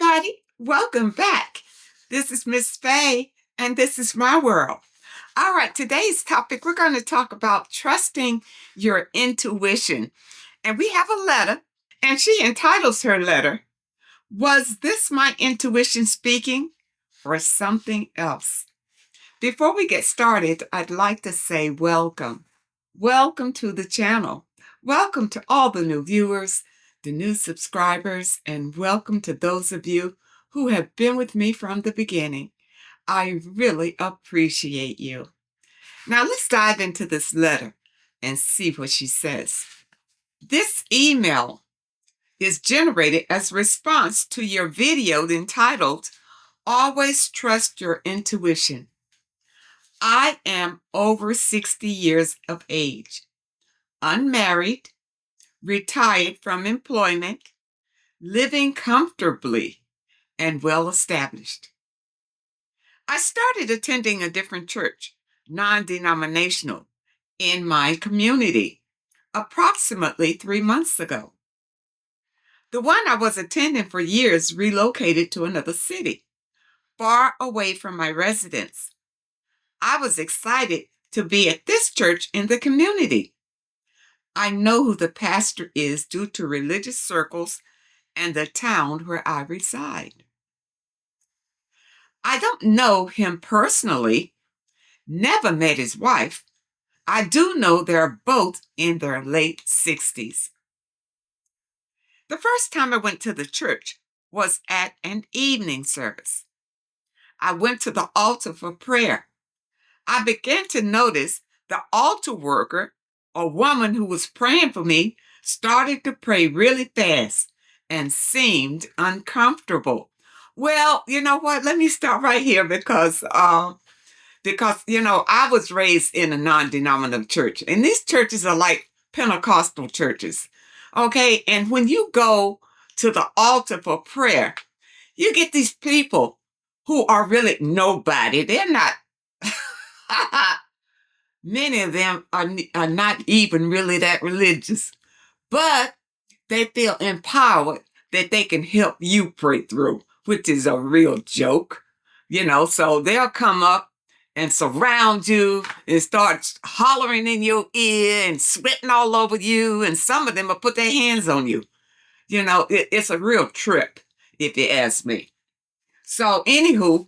everybody. Welcome back. This is Miss Faye, and this is my world. All right, today's topic, we're going to talk about trusting your intuition. And we have a letter, and she entitles her letter, Was This My Intuition Speaking or Something Else? Before we get started, I'd like to say welcome. Welcome to the channel. Welcome to all the new viewers, the new subscribers, and welcome to those of you who have been with me from the beginning. I really appreciate you. Now let's dive into this letter and see what she says. This email is generated as a response to your video entitled, Always Trust Your Intuition. I am over 60 years of age, unmarried, retired from employment, living comfortably, and well established. I started attending a different church, non-denominational, in my community approximately 3 months ago. The one I was attending for years relocated to another city, far away from my residence. I was excited to be at this church in the community. I know who the pastor is due to religious circles and the town where I reside. I don't know him personally, never met his wife. I do know they're both in their late 60s. The first time I went to the church was at an evening service. I went to the altar for prayer. I began to notice the altar worker, a woman who was praying for me, started to pray really fast and seemed uncomfortable. Well, you know what? Let me stop right here because I was raised in a non-denominational church, and these churches are like Pentecostal churches. Okay, and when you go to the altar for prayer, you get these people who are really nobody. They're not. Many of them are not even really that religious, but they feel empowered that they can help you pray through, which is a real joke, so they'll come up and surround you and start hollering in your ear and sweating all over you, and some of them will put their hands on you. It's a real trip, if you ask me. So, anywho,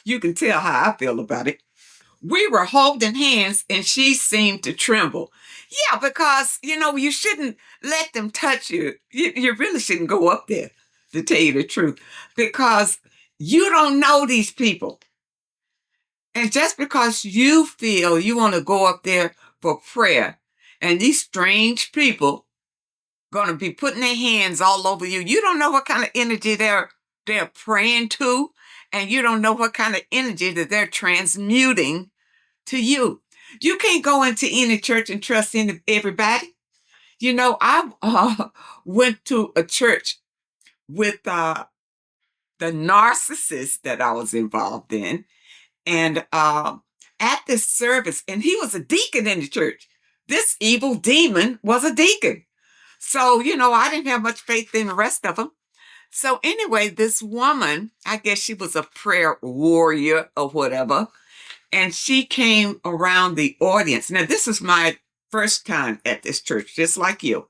you can tell how I feel about it. We were holding hands and she seemed to tremble. Yeah, because, you shouldn't let them touch you. You really shouldn't go up there, to tell you the truth, because you don't know these people. And just because you feel you want to go up there for prayer and these strange people going to be putting their hands all over you, you don't know what kind of energy they're praying to, and you don't know what kind of energy that they're transmuting to you. You can't go into any church and trust in everybody. I went to a church with the narcissist that I was involved in, and at this service, and he was a deacon in the church. This evil demon was a deacon. So, I didn't have much faith in the rest of them. So anyway, this woman, I guess she was a prayer warrior or whatever, and she came around the audience. Now, this is my first time at this church, just like you.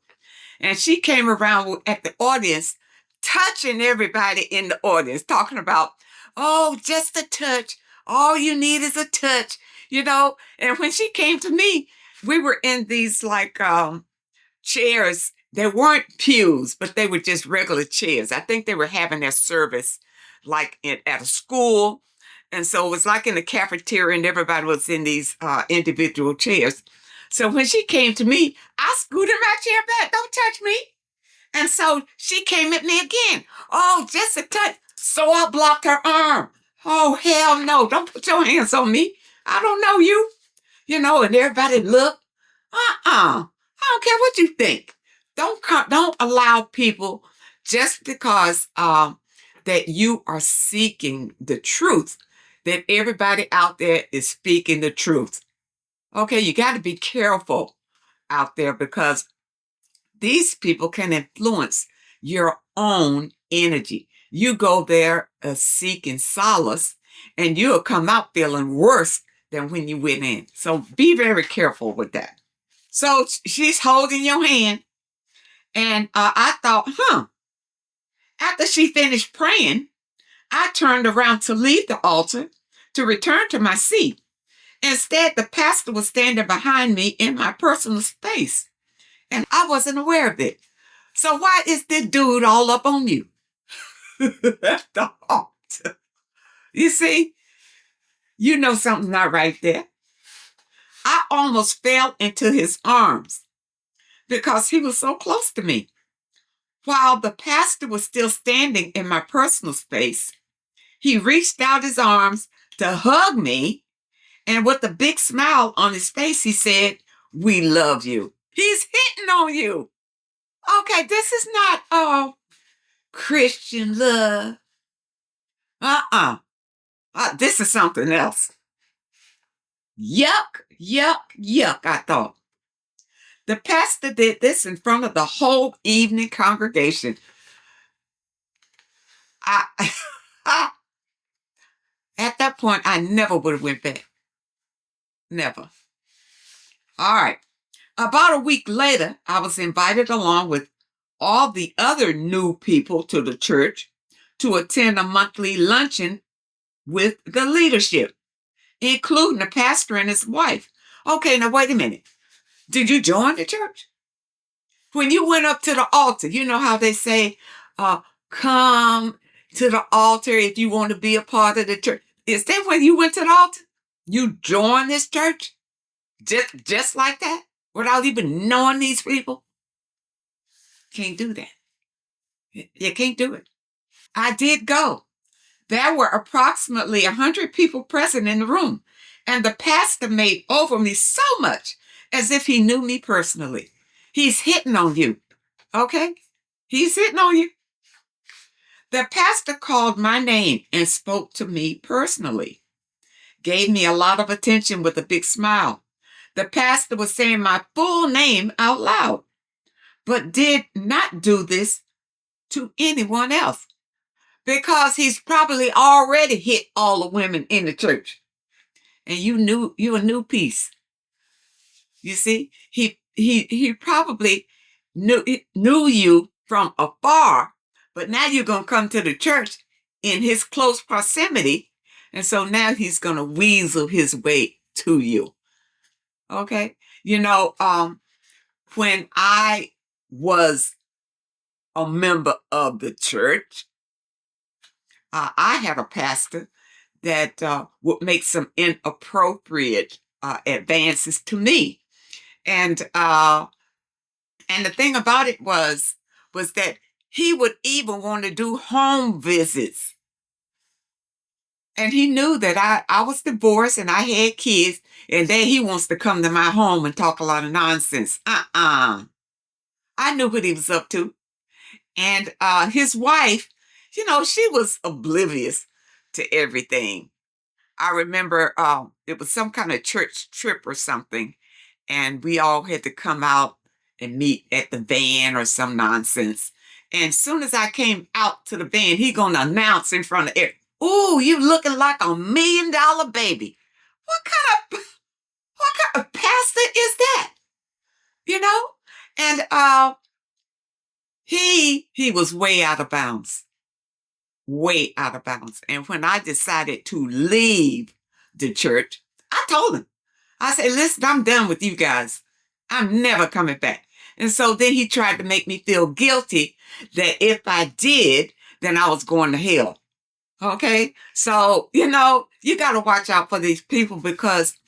And she came around at the audience, touching everybody in the audience, talking about, oh, just a touch. All you need is a touch, And when she came to me, we were in these chairs. They weren't pews, but they were just regular chairs. I think they were having their service at a school. And so it was like in the cafeteria, and everybody was in these individual chairs. So when she came to me, I scooted my chair back. Don't touch me. And so she came at me again. Oh, just a touch. So I blocked her arm. Oh, hell no. Don't put your hands on me. I don't know you. And everybody looked. I don't care what you think. Don't allow people, just because that you are seeking the truth, that everybody out there is speaking the truth. Okay, you got to be careful out there, because these people can influence your own energy. You go there seeking solace, and you'll come out feeling worse than when you went in. So be very careful with that. So she's holding your hand, and I thought, After she finished praying, I turned around to leave the altar to return to my seat. Instead, the pastor was standing behind me in my personal space, and I wasn't aware of it. So why is this dude all up on you? At the altar. You see, you know something's not right there. I almost fell into his arms because he was so close to me. While the pastor was still standing in my personal space, he reached out his arms to hug me, and with a big smile on his face, he said, "We love you." He's hitting on you. Okay, this is not Christian love. Uh-uh. This is something else. Yuck, yuck, yuck, I thought. The pastor did this in front of the whole evening congregation. I, at that point, I never would have went back. Never. All right. About a week later, I was invited along with all the other new people to the church to attend a monthly luncheon with the leadership, including the pastor and his wife. Okay, now wait a minute. Did you join the church? When you went up to the altar, you know how they say, come to the altar if you want to be a part of the church. Is that when you went to the altar? You joined this church? Just like that? Without even knowing these people? Can't do that. You can't do it. I did go. There were approximately 100 people present in the room, and the pastor made over me so much as if he knew me personally. He's hitting on you, okay? He's hitting on you. The pastor called my name and spoke to me personally, gave me a lot of attention with a big smile. The pastor was saying my full name out loud, but did not do this to anyone else because he's probably already hit all the women in the church. And you a new piece. You see, he probably knew you from afar, but now you're going to come to the church in his close proximity, and so now he's going to weasel his way to you. Okay, when I was a member of the church, I had a pastor that would make some inappropriate advances to me, and the thing about it was that he would even want to do home visits. And he knew that I was divorced and I had kids, and then he wants to come to my home and talk a lot of nonsense. I knew what he was up to. And his wife, she was oblivious to everything. I remember it was some kind of church trip or something, and we all had to come out and meet at the van or some nonsense. And as soon as I came out to the van, he gonna announce in front of everyone, "Ooh, you looking like $1 million baby." What kind of pastor is that? You know? And he was way out of bounds. Way out of bounds. And when I decided to leave the church, I told him, I said, "Listen, I'm done with you guys. I'm never coming back." And so then he tried to make me feel guilty that if I did, then I was going to hell. Okay? So, you got to watch out for these people, because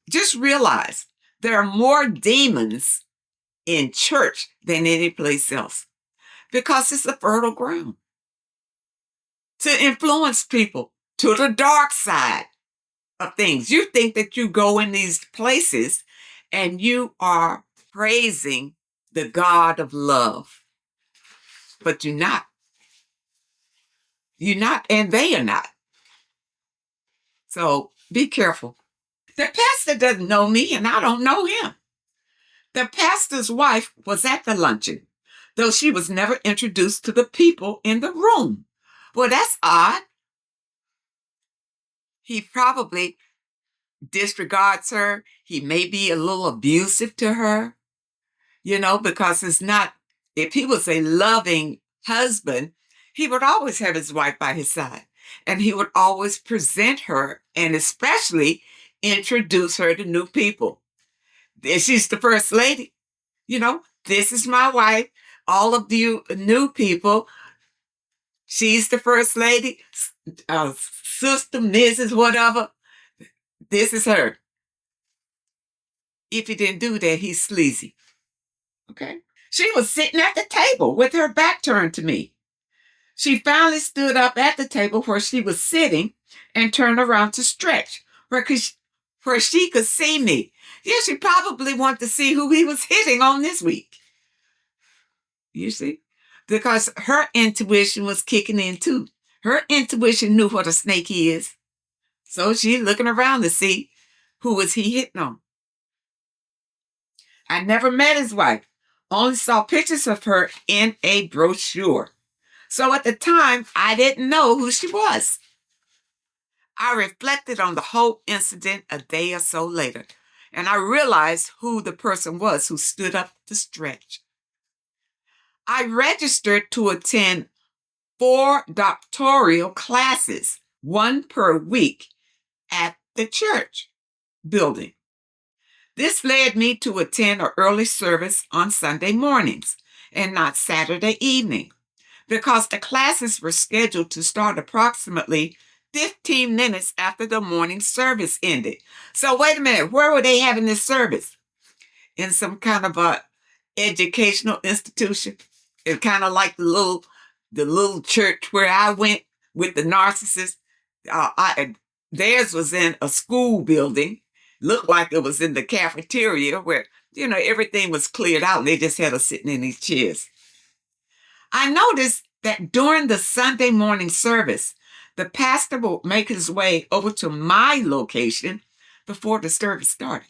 just realize there are more demons in church than any place else, because it's a fertile ground to influence people to the dark side of things. You think that you go in these places and you are praising the God of love, but you're not. You're not, and they are not. So be careful. The pastor doesn't know me, and I don't know him. The pastor's wife was at the luncheon, though she was never introduced to the people in the room. Well, that's odd. He probably disregards her. He may be a little abusive to her, because it's not, if he was a loving husband, he would always have his wife by his side. And he would always present her and especially introduce her to new people. She's the first lady. This is my wife. All of you new people, she's the first lady, sister, Mrs., whatever. This is her. If he didn't do that, he's sleazy. Okay? She was sitting at the table with her back turned to me. She finally stood up at the table where she was sitting and turned around to stretch, where she could see me. Yeah, she probably wanted to see who he was hitting on this week. You see? Because her intuition was kicking in too. Her intuition knew what a snake he is. So she's looking around to see who was he hitting on. I never met his wife, only saw pictures of her in a brochure. So at the time, I didn't know who she was. I reflected on the whole incident a day or so later, and I realized who the person was who stood up to stretch. I registered to attend 4 doctoral classes, 1 per week, at the church building. This led me to attend an early service on Sunday mornings and not Saturday evening, because the classes were scheduled to start approximately 15 minutes after the morning service ended. So wait a minute, where were they having this service? In some kind of a educational institution? It kind of like the little church where I went with the narcissists. Theirs was in a school building. Looked like it was in the cafeteria where, everything was cleared out and they just had us sitting in these chairs. I noticed that during the Sunday morning service, the pastor would make his way over to my location before the service started,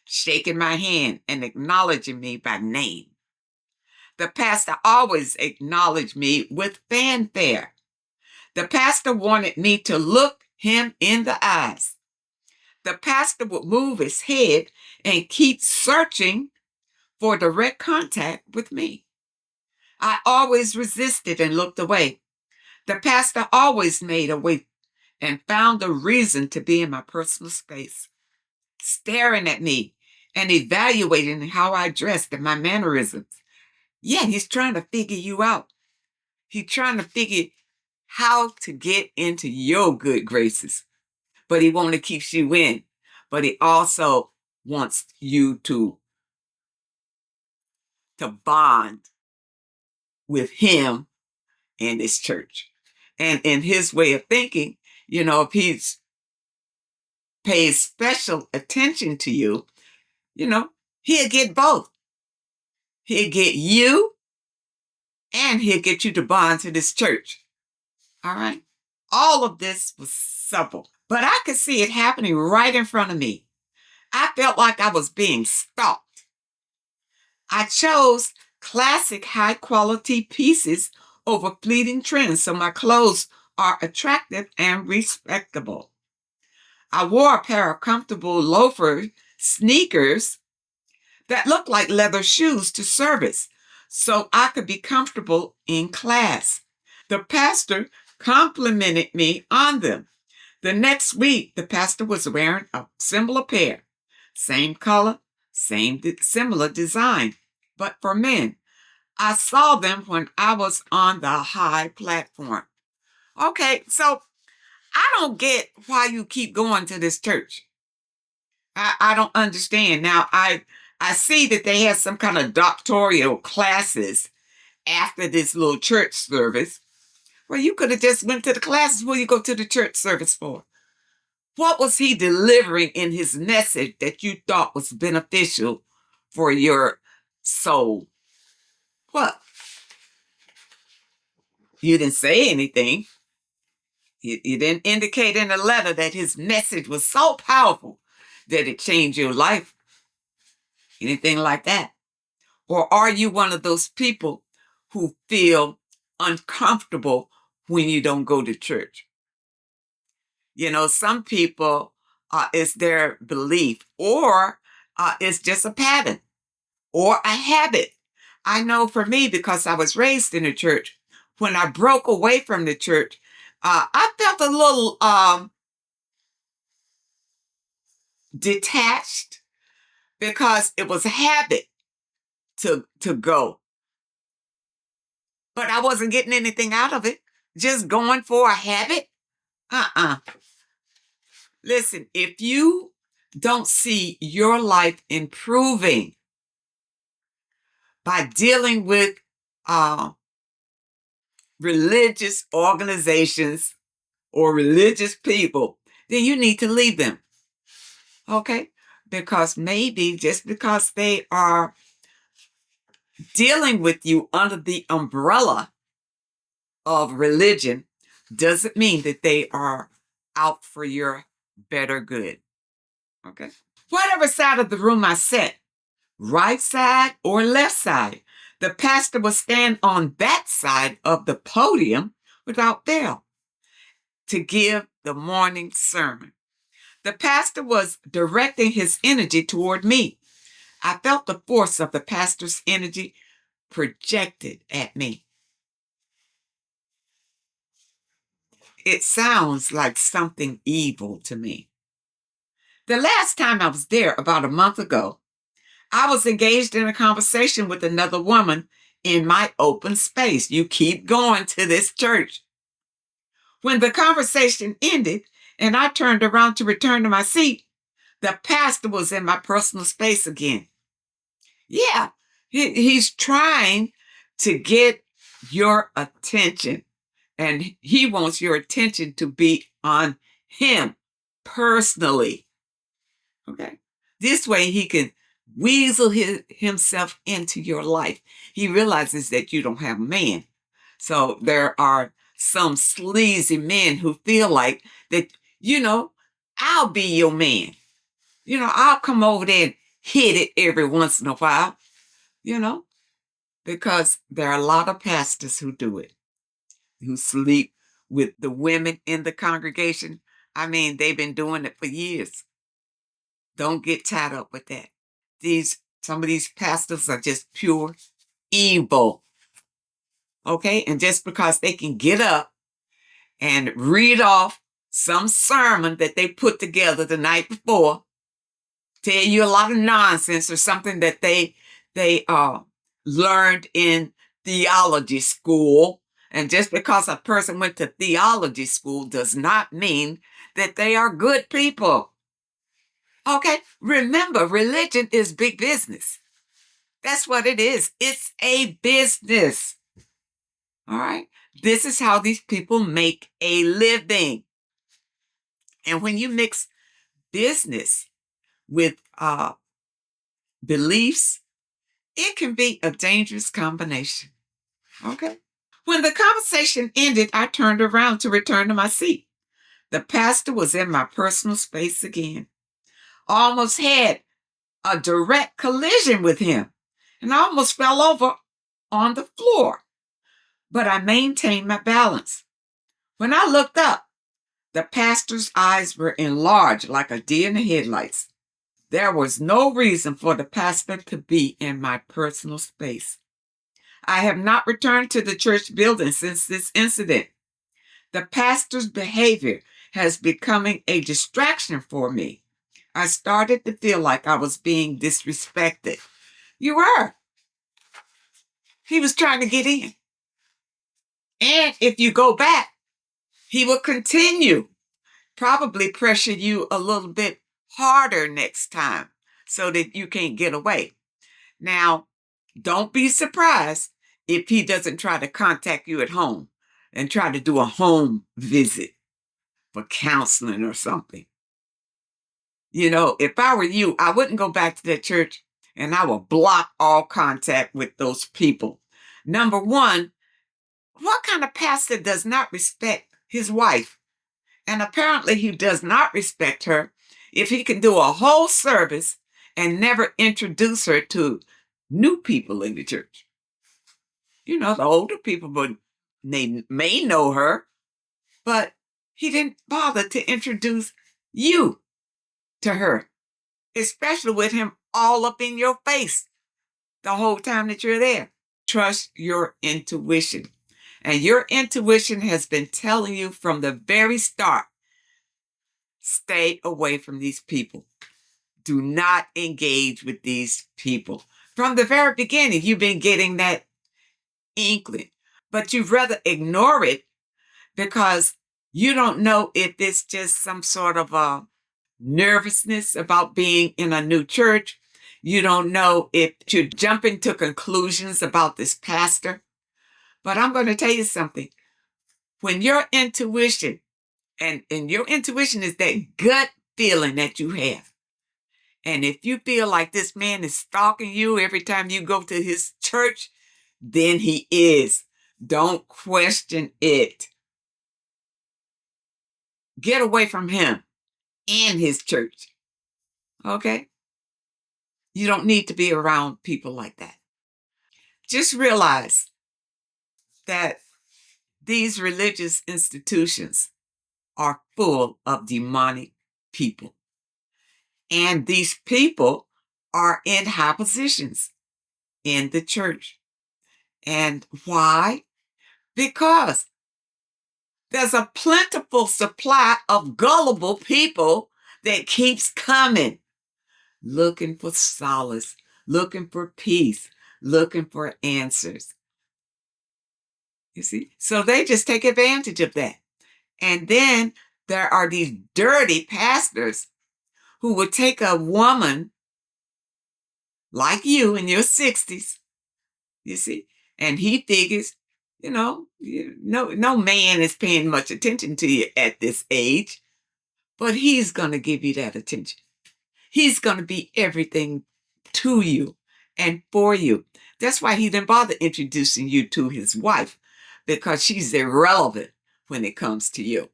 shaking my hand and acknowledging me by name. The pastor always acknowledged me with fanfare. The pastor wanted me to look him in the eyes. The pastor would move his head and keep searching for direct contact with me. I always resisted and looked away. The pastor always made a way and found a reason to be in my personal space, staring at me and evaluating how I dressed and my mannerisms. Yeah, he's trying to figure you out. He's trying to figure how to get into your good graces. But he wants to keep you in. But he also wants you to bond with him and his church. And in his way of thinking, if he pays special attention to you, he'll get both. He'll get you and he'll get you to bond to this church. All right? All of this was simple, but I could see it happening right in front of me. I felt like I was being stalked. I chose classic high-quality pieces over fleeting trends, so my clothes are attractive and respectable. I wore a pair of comfortable loafer sneakers that looked like leather shoes to service, so I could be comfortable in class. The pastor complimented me on them. The next week, the pastor was wearing a similar pair. Same color, similar design, but for men. I saw them when I was on the high platform. Okay, so I don't get why you keep going to this church. I don't understand. Now, I see that they have some kind of doctoral classes after this little church service. Well, you could have just went to the classes. What do you go to the church service for? What was he delivering in his message that you thought was beneficial for your soul? What? You didn't say anything. You didn't indicate in the letter that his message was so powerful that it changed your life. Anything like that. Or are you one of those people who feel uncomfortable when you don't go to church. You know, some people, it's their belief, or it's just a pattern or a habit. I know for me, because I was raised in the church, when I broke away from the church, I felt a little detached because it was a habit to go. But I wasn't getting anything out of it. Just going for a habit? Uh-uh. Listen, if you don't see your life improving by dealing with uh, religious organizations or religious people, then you need to leave them. Okay? Because maybe just because they are dealing with you under the umbrella of religion doesn't mean that they are out for your better good. Okay? Whatever side of the room I sat, right side or left side, the pastor would stand on that side of the podium without fail to give the morning sermon. The pastor was directing his energy toward me. I felt the force of the pastor's energy projected at me. It sounds like something evil to me. The last time I was there, about a month ago, I was engaged in a conversation with another woman in my open space. You keep going to this church. When the conversation ended and I turned around to return to my seat, the pastor was in my personal space again. Yeah, he's trying to get your attention, and he wants your attention to be on him personally. Okay? This way he can weasel himself into your life. He realizes that you don't have a man. So there are some sleazy men who feel like that, I'll be your man. I'll come over there and hit it every once in a while, because there are a lot of pastors who do it, who sleep with the women in the congregation. I mean, they've been doing it for years. Don't get tied up with that. Some of these pastors are just pure evil. Okay? And just because they can get up and read off some sermon that they put together the night before, tell you a lot of nonsense or something that they learned in theology school. And just because a person went to theology school does not mean that they are good people. Okay? Remember, religion is big business. That's what it is. It's a business. All right? This is how these people make a living. And when you mix business with beliefs, it can be a dangerous combination. Okay? When the conversation ended, I turned around to return to my seat. The pastor was in my personal space again. I almost had a direct collision with him, and I almost fell over on the floor. But I maintained my balance. When I looked up, the pastor's eyes were enlarged like a deer in the headlights. There was no reason for the pastor to be in my personal space. I have not returned to the church building since this incident. The pastor's behavior has become a distraction for me. I started to feel like I was being disrespected. You were. He was trying to get in. And if you go back, he will continue, probably pressure you a little bit harder next time so that you can't get away. Now, don't be surprised if he doesn't try to contact you at home and try to do a home visit for counseling or something. If I were you, I wouldn't go back to that church, and I would block all contact with those people. Number one, what kind of pastor does not respect his wife? And apparently he does not respect her if he can do a whole service and never introduce her to new people in the church. The older people, but they may know her, but he didn't bother to introduce you to her, especially with him all up in your face the whole time that you're there. Trust your intuition. And your intuition has been telling you from the very start, stay away from these people. Do not engage with these people. From the very beginning, you've been getting that inkling, but you'd rather ignore it because you don't know if it's just some sort of a nervousness about being in a new church. You don't know if you're jumping to conclusions about this pastor. But I'm going to tell you something. When your intuition, and your intuition is that gut feeling that you have. And if you feel like this man is stalking you every time you go to his church, then he is. Don't question it. Get away from him and his church. Okay? You don't need to be around people like that. Just realize that these religious institutions are full of demonic people. And these people are in high positions in the church. And why? Because there's a plentiful supply of gullible people that keeps coming, looking for solace, looking for peace, looking for answers. You see? So they just take advantage of that. And then there are these dirty pastors who would take a woman like you in your 60s, you see, and he figures, no man is paying much attention to you at this age, but he's going to give you that attention. He's going to be everything to you and for you. That's why he didn't bother introducing you to his wife, because she's irrelevant when it comes to you.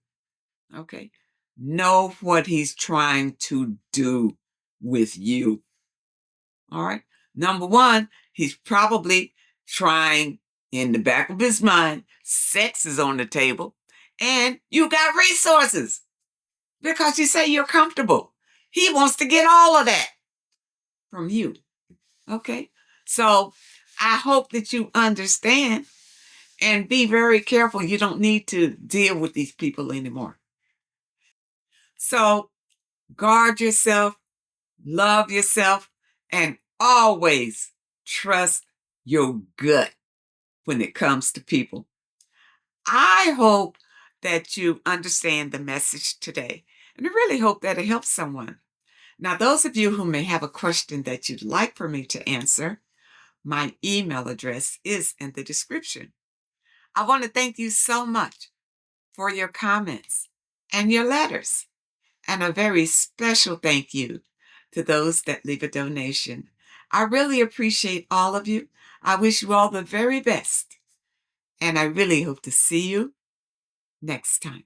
Okay? Know what he's trying to do with you. All right? Number one, he's probably trying, in the back of his mind, sex is on the table, and you got resources because you say you're comfortable. He wants to get all of that from you. Okay? So I hope that you understand and be very careful. You don't need to deal with these people anymore. So guard yourself, love yourself, and always trust your gut when it comes to people. I hope that you understand the message today, and I really hope that it helps someone. Now, those of you who may have a question that you'd like for me to answer, my email address is in the description. I want to thank you so much for your comments and your letters, and a very special thank you to those that leave a donation. I really appreciate all of you. I wish you all the very best, and I really hope to see you next time.